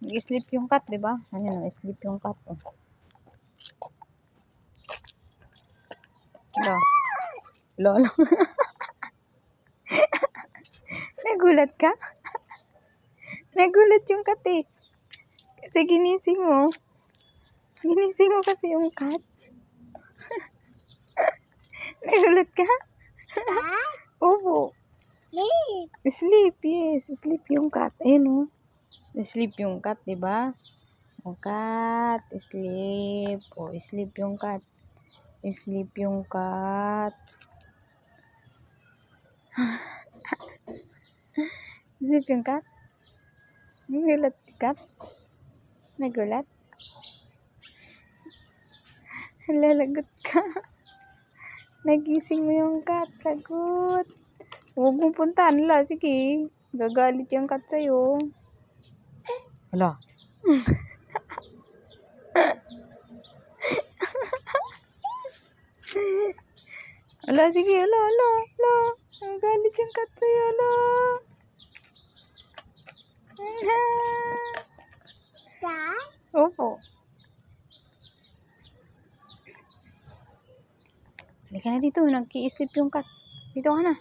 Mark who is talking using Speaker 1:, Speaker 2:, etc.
Speaker 1: Nag-sleep yung cat, di ba? Ayan, sleep yung cat. Oh. Hello. Lolo. Nagulat ka? Nagulat yung cat eh. Kasi ginising mo. Ginising mo kasi yung cat. Nagulat ka? Opo. Sleep, yes. Sleep yung cat. Ayun o. Sleep yung cat, di ba? O cat, sleep. O, sleep yung cat. Sleep yung cat. Sleep yung cat? Nagulat cat? Nagulat? Lalagot ka. Nagising mo yung cat. Lagot. Huwag mong puntahan. Hala, sige. Gagalit yung cat sa'yo. Hala. Hala, sige. Hala, hala, hala. Gagalit yung cat sa'yo. Hala. Opo. Halika na dito. Nag-i-sleep yung cat. Dito ka na.